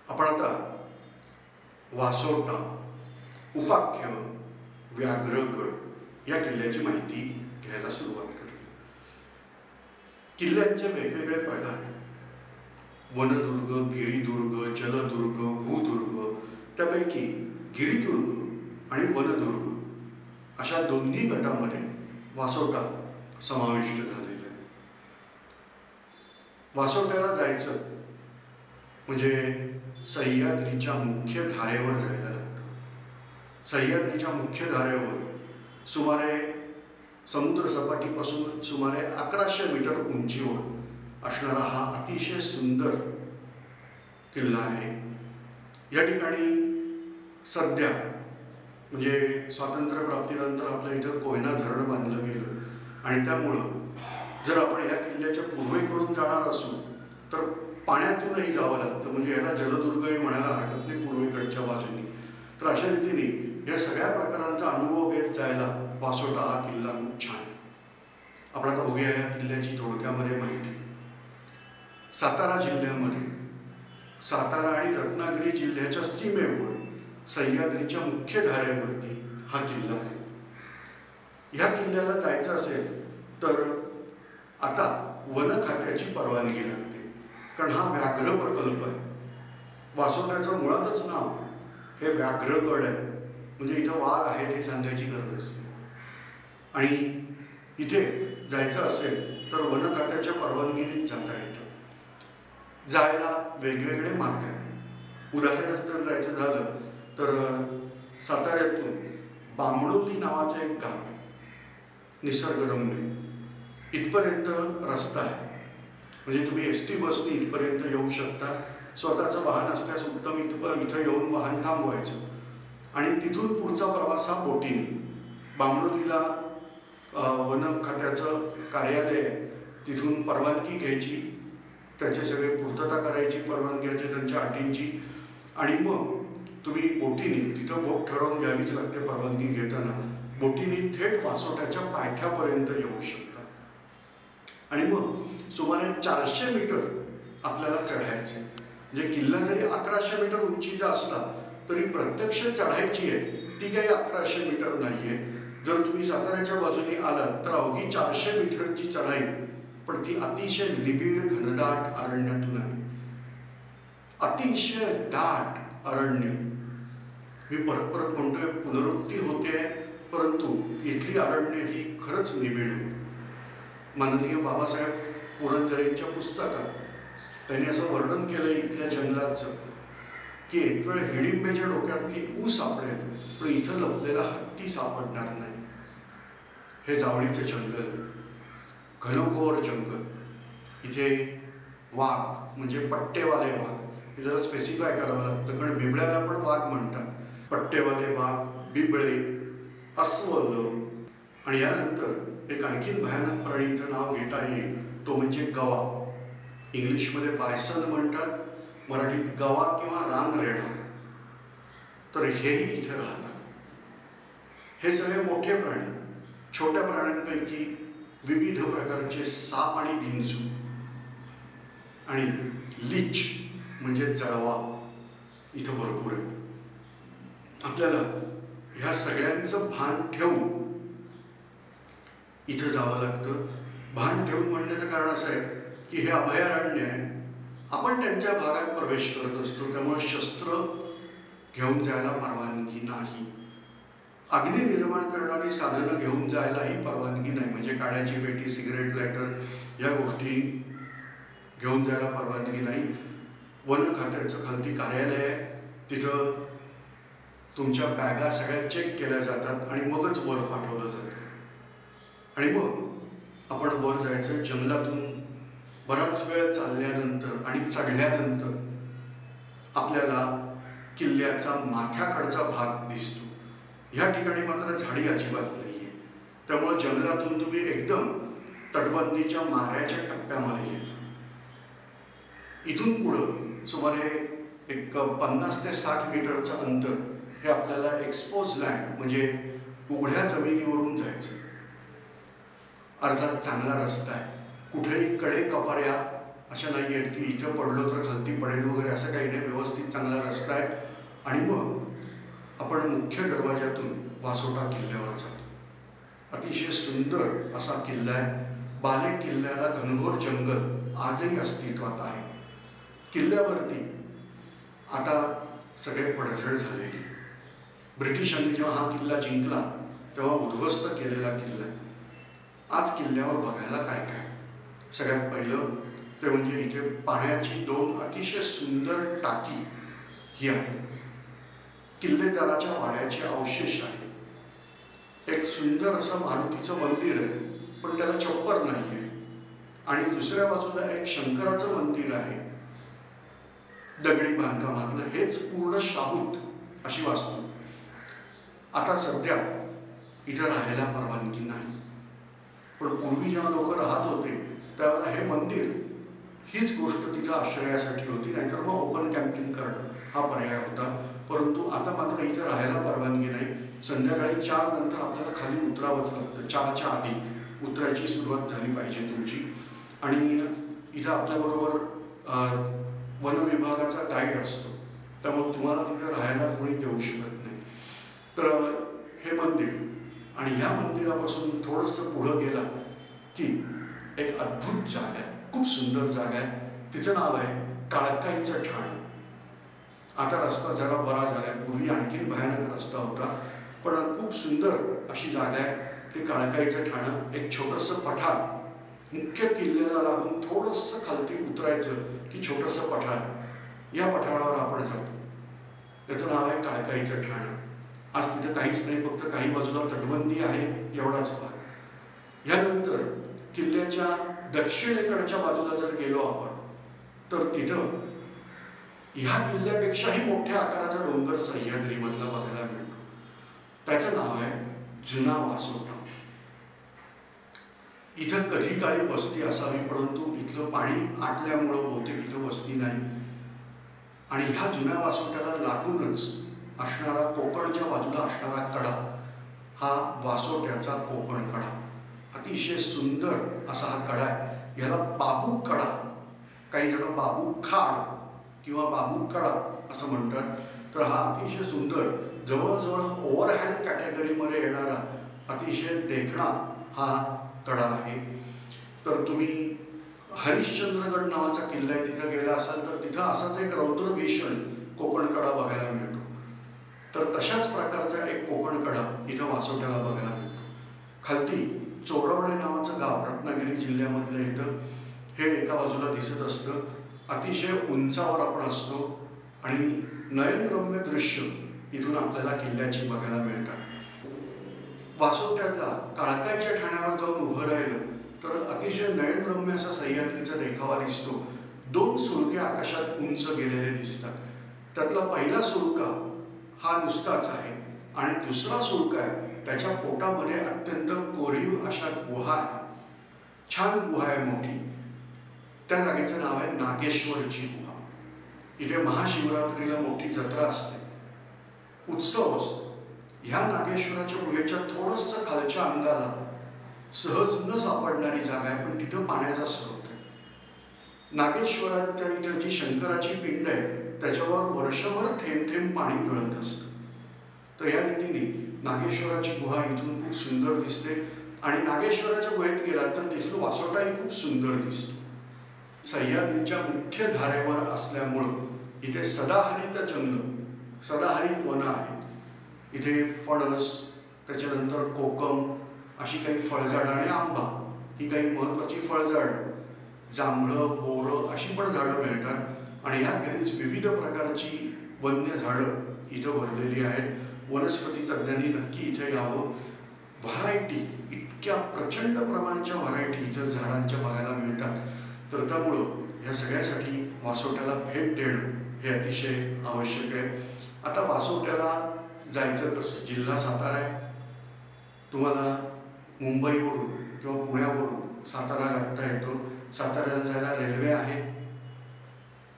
आपण आता वासोटा, उपाख्य, व्याघ्रगड या किल्ल्याची माहिती घ्यायला सुरुवात करूया. किल्ल्यांचे वेगवेगळे प्रकार, वनदुर्ग, गिरिदुर्ग, जलदुर्ग, भूदुर्ग. त्यापैकी गिरिदुर्ग आणि वनदुर्ग अशा दोन्ही गटामध्ये वासोटा समाविष्ट झालेला आहे. वासोट्याला जायचं म्हणजे सह्याद्रीच्या मुख्य धारेवर जायला लागतं. सह्याद्रीच्या मुख्य धारेवर सुमारे समुद्रसपाटीपासून सुमारे 1100 मीटर उंचीवर असणारा हा अतिशय सुंदर किल्ला आहे. या ठिकाणी सध्या म्हणजे स्वातंत्र्यप्राप्तीनंतर आपल्या इथं कोयना धरण बांधलं गेलं आणि त्यामुळं जर आपण या किल्ल्याच्या पूर्वेकडून जाणार असू तर पाण्यातूनही जावं लागतं. म्हणजे याला जलदुर्गही म्हणायला हरकत नाही पूर्वेकडच्या बाजूने. तर अशा रीतीने या सगळ्या प्रकारांचा अनुभव घेत जायला वासोटा हा किल्ला खूप छान. आपण आता बघूया या किल्ल्याची थोडक्यामध्ये माहिती. सातारा जिल्ह्यामध्ये सातारा आणि रत्नागिरी जिल्ह्याच्या सीमेवर सह्याद्रीच्या मुख्य धारेवरती हा किल्ला आहे. ह्या किल्ल्याला जायचं असेल तर आता वन खात्याची परवानगी लागते, कारण हा व्याघ्र प्रकल्प आहे. वासोट्याचं मुळातच नाव हे व्याघ्रगड आहे, म्हणजे इथं वाघ आहे हे सांगायची गरज असते. आणि इथे जायचं असेल तर वन खात्याच्या परवानगीनेच जाता येतं. जायला वेगवेगळे मार्ग आहेत. उदाहरणार्थ जर जायचं झालं तर साताऱ्यातून बांबडोली नावाचं एक गाव, निसर्गरम्य, इथपर्यंत रस्ता आहे. म्हणजे तुम्ही ST बसनी इथपर्यंत येऊ शकता. स्वतःचं वाहन असल्यास उत्तम. इथं येऊन वाहन थांबवायचं आणि तिथून पुढचा प्रवास हा बोटीने. बांबडोलीला वन खात्याचं कार्यालय आहे, तिथून परवानगी घ्यायची, त्याचे सगळे पूर्तता करायची परवानगीची, त्यांच्या अटींची, आणि मग तुम्ही बोटीने, तिथं बोट ठरवून घ्यावीच लागते परवानगी घेताना, बोटीने थेट वासोट्याच्या पायथ्यापर्यंत येऊ शकता. आणि मग सुमारे 400 मीटर आपल्याला चढायचं. म्हणजे किल्ला जरी 1100 मीटर उंचीचा असला तरी प्रत्यक्ष चढायची आहे ती काही 1100 मीटर नाही आहे. जर तुम्ही साताऱ्याच्या बाजूने आलात तर अवघी 400 मीटरची चढाई, पण ती अतिशय निबिड घनदाट अरण्यातून आहे. अतिशय दाट अरण्य. मी परत परत म्हणतोय, पुनरुक्ती होते, परंतु इथली अरण्य ही खरंच निबिड आहे. माननीय बाबासाहेब पुरंदरेंच्या पुस्तकात त्यांनी असं वर्णन केलं इथल्या जंगलाचं की एक वेळ हिडिंबेच्या डोक्यातली ऊस सापडेल, पण इथं लपलेला हत्ती सापडणार नाही. हे जावळीचं जंगल, घनघोर जंगल. इथे वाघ म्हणजे पट्टेवाले वाघ, हे जरा स्पेसिफाय करावं लागतं, कारण बिबळ्याला पण वाघ म्हणतात. पट्टेवाले वाघ, बिबळे, अस्वल, आणि यानंतर एक आणखीन भयानक प्राणीचं नाव घेता येईल, तो म्हणजे गवा. इंग्लिशमध्ये बायसन म्हणतात, मराठीत गवा किंवा रानरेडा. तर हेही इथे राहतात. हे सगळे मोठे प्राणी. छोट्या प्राण्यांपैकी विविध प्रकारचे साप आणि विंचू आणि लीच म्हणजे जळवा इथं भरपूर आहे. आपल्याला ह्या सगळ्यांचं भान ठेवून इथं जावं लागतं. भान ठेवून म्हणण्याचं कारण असं आहे की हे अभयारण्य आहे, आपण त्यांच्या भागात प्रवेश करत असतो, त्यामुळे शस्त्र घेऊन जायला परवानगी नाही. अग्नी निर्माण करणारी साधनं घेऊन जायलाही परवानगी नाही. म्हणजे काड्याची पेटी, सिगरेट लायटर या गोष्टी घेऊन जायला परवानगी नाही. वन खात्याचं खालती कार्यालय आहे, तिथं तुमच्या बॅगा सगळ्या चेक केल्या जातात आणि मगच वर पाठवलं जातं. आणि मग आपण वर जायचं. जंगलातून बराच वेळ चालल्यानंतर आणि चढल्यानंतर आपल्याला किल्ल्याचा माथ्याकडचा भाग दिसतो. ह्या ठिकाणी मात्र झाडी अजिबात नाही आहे, त्यामुळं जंगलातून तुम्ही एकदम तटबंदीच्या माऱ्याच्या टप्प्यामध्ये येता. इथून पुढं सुमारे एक 50 ते 60 मीटरचं अंतर हे आपल्याला एक्सपोज लँड म्हणजे उघड्या जमिनीवरून जायचं. अर्थात चांगला रस्ता आहे, कुठेही कडे कपाऱ्या अशा नाही आहेत की इथं पडलो तर खालती पडेल वगैरे, असं काही नाही. व्यवस्थित चांगला रस्ता आहे. आणि मग आपण मुख्य दरवाजातून वासोटा किल्ल्यावर जातो. अतिशय सुंदर असा किल्ला आहे. बाले किल्ल्याला घनघोर जंगल आजही अस्तित्वात आहे. किल्ल्यावरती आता सगळे पडझड झालेली. ब्रिटिशांनी जेव्हा हा किल्ला जिंकला तेव्हा उद्ध्वस्त केलेला किल्ला. आज किल्ल्यावर बघायला काय काय? सगळ्यात पहिलं ते म्हणजे इथे पाण्याची 2 अतिशय सुंदर टाकी ही आहे. किल्लेदाराच्या वाड्याचे अवशेष आहे. एक सुंदर असं मारुतीचं मंदिर आहे, पण त्याला चप्पर नाही आहे. आणि दुसऱ्या बाजूला एक शंकराचं मंदिर आहे दगडी बांधकामातलं. हेच पूर्ण शाबूत अशी वास्तू. आता सध्या इथं राहायला परवानगी नाही, पण पूर्वी जेव्हा लोक राहत होते त्यावेळेला हे मंदिर हीच गोष्ट तिथं आश्रयासाठी होती. नाहीतर मग ओपन कॅम्पिंग करणं हा पर्याय होता. परंतु आता मात्र इथं राहायला परवानगी नाही. संध्याकाळी 4 नंतर आपल्याला खाली उतरावंच लागतं. 4च्या आधी उतरायची सुरुवात झाली पाहिजे तुमची. आणि इथं आपल्याबरोबर वन विभागाचा गाईड असतो, त्यामुळे तुम्हाला तिथं राहायला कोणी देऊ शकत नाही. तर हे मंदिर, आणि या मंदिरापासून थोडंसं पुढं गेला की एक अद्भुत जागा आहे, खूप सुंदर जागा आहे. तिचं नाव आहे काळकाईचं ठाण. आता रस्ता जरा बरा झाला आहे. पूर्वी आणखीन भयानक रस्ता होता, पण खूप सुंदर अशी जागा आहे. ते काळकाईचं ठाणं एक छोटंसं पठार, मुख्य किल्ल्याला लागून थोडंसं खालती उतरायचं की छोटंसं पठार, या पठारावर आपण जातो. त्याचं नाव आहे काळकाईचं ठाणं. आज तिथं काहीच नाही, फक्त काही बाजूला तटबंदी आहे, एवढाच भाग. यानंतर किल्ल्याच्या दक्षिणेकडच्या बाजूला जर गेलो आपण तर तिथं ह्या किल्ल्यापेक्षाही मोठ्या आकाराचा डोंगर सह्याद्रीमधला बघायला मिळतो. त्याचं नाव आहे जुना वासोटा. इथं कधी काळी वस्ती असावी, परंतु इथलं पाणी आटल्यामुळं बहुतेक इथं वस्ती नाही. आणि ह्या जुन्या वासोट्याला लागूनच असणारा, कोकणच्या बाजूला असणारा कडा हा वासोट्याचा कोकण कडा. अतिशय सुंदर असा हा कडा आहे. याला बाबू कडा, काही जण बाबू खाड किंवा बाबू कडा असं म्हणतात. तर हा अतिशय सुंदर, जवळजवळ ओव्हरहँड कॅटेगरीमध्ये येणारा अतिशय देखणा हा कडा आहे. तर तुम्ही हरिश्चंद्रगड नावाचा किल्ला आहे, तिथं गेला असाल तर तिथं असाच एक रौद्र भीषण कोकण कडा बघायला मिळतो. तर तशाच प्रकारचा एक कोकण कडा इथं वासोट्याला बघायला मिळतो. खालती चोरवणे नावाचं गाव रत्नागिरी जिल्ह्यामधलं येतं. हे एका बाजूला दिसत असतं. अतिशय उंचावर आपण असतो आणि नयनरम्य दृश्य इथून आपल्याला किल्ल्याची बघायला मिळतात. वासोट्याला काळकाईच्या ठाण्यावर जाऊन उभं राहिलं तर अतिशय नयनरम्य असा सह्याद्रीचा देखावा दिसतो. 2 सुळके आकाशात उंच गेलेले दिसतात. त्यातला पहिला सुळका हा नुसताच आहे आणि दुसरा सुळका आहे त्याच्या पोटामध्ये अत्यंत कोरीव अशा गुहा आहे. छान गुहा आहे मोठी. त्या जागेचं नाव आहे नागेश्वरची गुहा. इथे महाशिवरात्रीला मोठी जत्रा असते, उत्सव असतो. ह्या नागेश्वराच्या गुहेच्या थोडंसं खालच्या अंगाला सहज न सापडणारी जागा आहे, पण तिथं पाण्याचा स्रोत आहे. नागेश्वराच्या इथं जी शंकराची पिंड आहे त्याच्यावर वर्षभर थेंब थेंब पाणी गळत असतं. तर या रीतीने नागेश्वराची गुहा इथून खूप सुंदर दिसते. आणि नागेश्वराच्या गुहेत गेलात तर तिथलं वासोटाही खूप सुंदर दिसतो. सह्याद्रीच्या मुख्य धारेवर असल्यामुळं इथे सदाहरित जंगल, सदाहरित वनं आहेत. इथे फणस, त्याच्यानंतर कोकम अशी काही फळझाडं आणि आंबा ही काही महत्त्वाची फळझाडं, जांभळं, बोरं अशी पण झाडं मिळतात. आणि ह्याखेरीज विविध प्रकारची वन्य झाडं इथं भरलेली आहेत. वनस्पती तज्ज्ञांनी नक्की इथे यावं. व्हरायटी, इतक्या प्रचंड प्रमाणाच्या व्हरायटी इथं झाडांच्या बघायला मिळतात. तर त्यामुळं ह्या सगळ्यासाठी वासोट्याला भेट देणं हे अतिशय आवश्यक आहे. आता वासोट्याला जायचं कसं? जिल्हा सातारा आहे. तुम्हाला मुंबईवरून किंवा पुण्यावरून सातारा गाठता येतो. साताऱ्याला जायला रेल्वे आहे.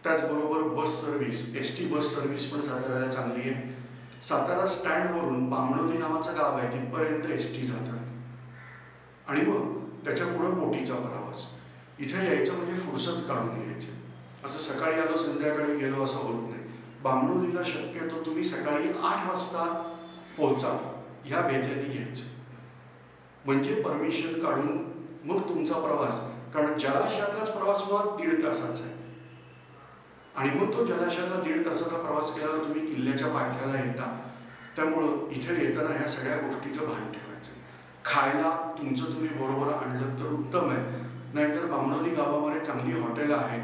त्याचबरोबर बस service, S T bus service पण साताऱ्याला चांगली आहे. सातारा स्टँडवरून बामणोली नावाचं गाव आहे, तिथपर्यंत एस टी जातात आणि मग त्याच्या पुढं बोटीचा प्रवास. इथे यायचं म्हणजे फुरसत काढून यायचं. असं सकाळी आलो संध्याकाळी गेलो असं होत नाही. बामणोलीला शक्यतो तुम्ही सकाळी 8 वाजता पोहोचा ह्या बेत्याने यायचं, म्हणजे परमिशन काढून मग तुमचा प्रवास, कारण जलाशयातलाच प्रवास मुळात 1.5 तासाचा आहे आणि मग तो जलाशयातला 1.5 तासाचा प्रवास केल्यावर तुम्ही किल्ल्याच्या पायथ्याला येता. त्यामुळं इथे येताना ह्या सगळ्या गोष्टीचं भान ठेवायचं. खायला तुमचं तुम्ही बरोबर आणलं तर उत्तम आहे, नाहीतर बामणोली गावामध्ये चांगली हॉटेलं आहेत,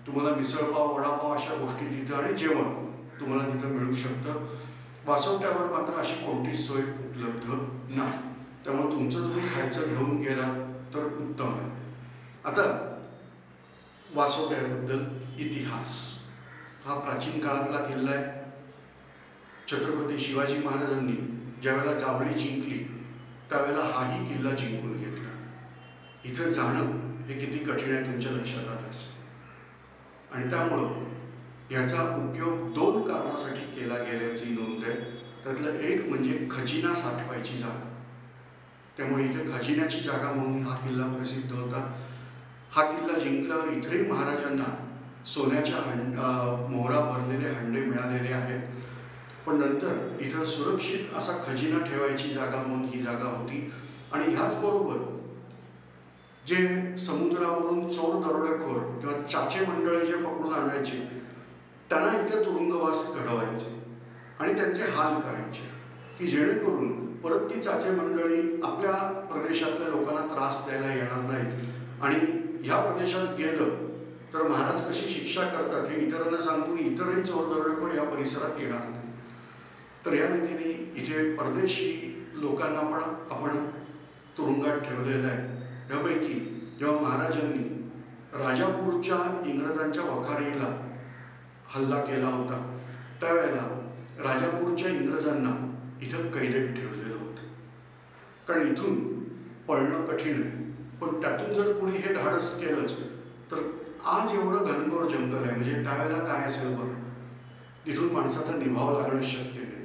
तुम्हाला मिसळपाव वडापाव अशा गोष्टी तिथं आणि जेवण तुम्हाला तिथं मिळू शकतं. वासोट्यावर मात्र अशी कोणतीच सोय उपलब्ध नाही, त्यामुळे तुमचं तुम्ही खायचं घेऊन गेला तर उत्तम आहे. आता वासोट्याबद्दल इतिहास. हा प्राचीन काळातला किल्ला आहे. छत्रपती शिवाजी महाराजांनी ज्यावेळेला जावळी जिंकली त्यावेळेला हाही किल्ला जिंकून घेतला. इथं जाणं हे किती कठीण आहे तुमच्या लक्षात आलं असेल. आणि त्यामुळं याचा उपयोग 2 कारणासाठी केला गेल्याची नोंद आहे. त्यातलं एक म्हणजे खजिना साठवायची जागा. त्यामुळे इथे खजिन्याची जागा म्हणून हा किल्ला प्रसिद्ध होता. हा किल्ला जिंकल्यावर इथेही महाराजांना सोन्याच्या मोहरा भरलेले हंडे मिळालेले आहेत. पण नंतर इथं सुरक्षित असा खजिना ठेवायची जागा म्हणून ही जागा होती. आणि ह्याचबरोबर जे समुद्रावरून चोर दरोडेखोर किंवा चाचे मंडळी जे पकडून आणायचे त्यांना इथे तुरुंगवास घडवायचे आणि त्यांचे हाल करायचे, की जेणेकरून परत ती चाचे मंडळी आपल्या प्रदेशातल्या लोकांना त्रास द्यायला येणार नाहीत आणि ह्या प्रदेशात गेलं तर महाराज कशी शिक्षा करतात हे इतरांना सांगून इतरही चोर दरोडेखोर या परिसरात येणार नाही. तर या रीतीने इथे परदेशी लोकांना पण आपण तुरुंगात ठेवलेलं आहे. यापैकी जेव्हा महाराजांनी राजापूरच्या इंग्रजांच्या वखारीला हल्ला केला होता त्यावेळेला राजापूरच्या इंग्रजांना इथं कैदेत ठेवलेलं होतं, कारण इथून पळणं कठीण आहे. पण त्यातून जर कोणी हे धाडस केलंच तर आज एवढं घनघोर जंगल आहे, म्हणजे त्यावेळेला काय असेल बघा, तिथून माणसाचा निभाव लागणं शक्य नाही.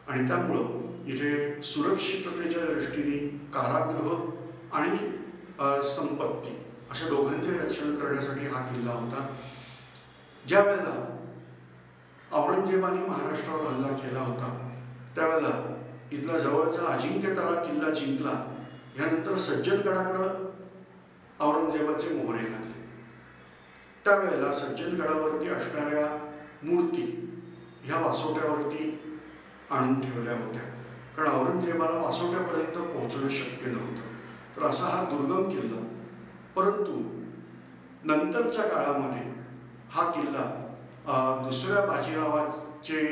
आणि त्यामुळं इथे सुरक्षिततेच्या दृष्टीने कारागृह आणि संपत्ती अशा दोघांचे रक्षण करण्यासाठी हा किल्ला होता. ज्या वेळेला औरंगजेबाने महाराष्ट्रावर हल्ला केला होता त्यावेळेला इथला जवळचा अजिंक्यतारा किल्ला जिंकला. यानंतर सज्जनगडाकडं औरंगजेबाचे मोहरे लागले. त्यावेळेला सज्जनगडावरती असणाऱ्या मूर्ती ह्या वासोट्यावरती आणून ठेवल्या होत्या, कारण औरंगजेबाला वासोट्यापर्यंत पोहोचणं शक्य नव्हतं. तर असा हा दुर्गम किल्ला. परंतु नंतरच्या काळामध्ये हा किल्ला दुसऱ्या बाजीरावाचे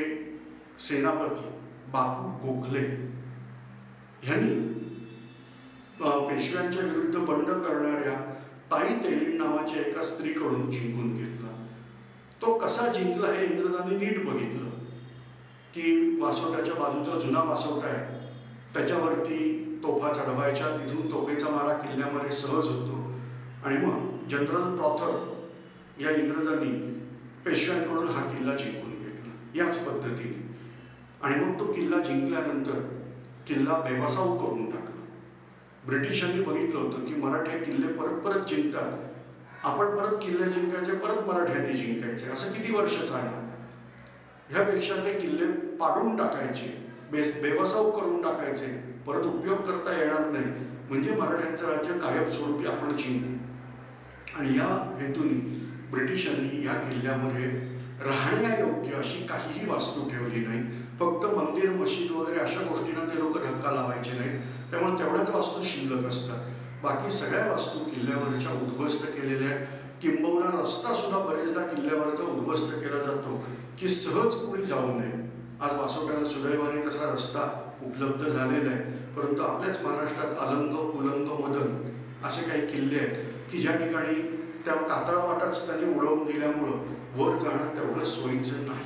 सेनापती बापू गोखले ह्यांनी पेशव्यांच्या विरुद्ध बंड करणाऱ्या ताई तेली नावाच्या एका स्त्रीकडून जिंकून घेतला. तो कसा जिंकला हे इंग्रजांनी नीट बघितलं, की वासोट्याच्या बाजूचा जुना वासोटा आहे त्याच्यावरती तोफा चढवायच्या, तिथून तोफेचा मारा किल्ल्यामध्ये सहज होतो. आणि मग जनरल प्रॉथर या इंग्रजांनी पेशव्यांकडून हा किल्ला जिंकून घेतला याच पद्धतीने. आणि मग तो किल्ला जिंकल्यानंतर किल्ला बेवसाव करून टाकला. ब्रिटिशांनी बघितलं होतं की मराठे किल्ले परत परत जिंकतात, आपण परत किल्ले जिंकायचे, परत मराठ्यांनी जिंकायचे, असं किती वर्ष चालणार. ह्यापेक्षा ते किल्ले पाडून टाकायचे, बेवसाव करून टाकायचे, परत उपयोग करता येणार नाही, म्हणजे मराठ्यांचं राज्य कायमस्वरूपी आपण जिंकू. आणि या हेतूने ब्रिटिशांनी या किल्ल्यामध्ये राहण्यायोग्य अशी काहीही वास्तू ठेवली नाही. फक्त मंदिर मशीद वगैरे अशा गोष्टींना ते लोक धक्का लावायचे नाहीत, त्यामुळे तेवढ्याच वास्तू शिल्लक असतात. बाकी सगळ्या वास्तू किल्ल्यावरच्या उद्ध्वस्त केलेल्या आहेत. किंबहुना रस्ता सुद्धा बरेचदा किल्ल्यावरचा उद्ध्वस्त केला जातो की सहज कोणी जाऊ नये. आज वासोट्याला सुदैवाने तसा रस्ता उपलब्ध झालेला आहे, परंतु आपल्याच महाराष्ट्रात अलंग, पुलंग, मदन असे काही किल्ले आहेत की ज्या ठिकाणी त्या कातळवाटाच त्यांनी उडवून दिल्यामुळं वर जाणं तेवढं सोयीचं नाही.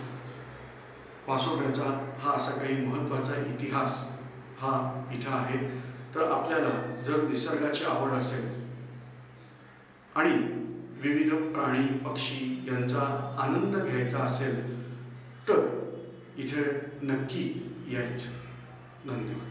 वासोट्याचा हा असा काही महत्त्वाचा इतिहास हा इथं आहे. तर आपल्याला जर निसर्गाची आवड असेल आणि विविध प्राणी पक्षी यांचा आनंद घ्यायचा असेल तर इथे नक्की यायचं. धन्यवाद.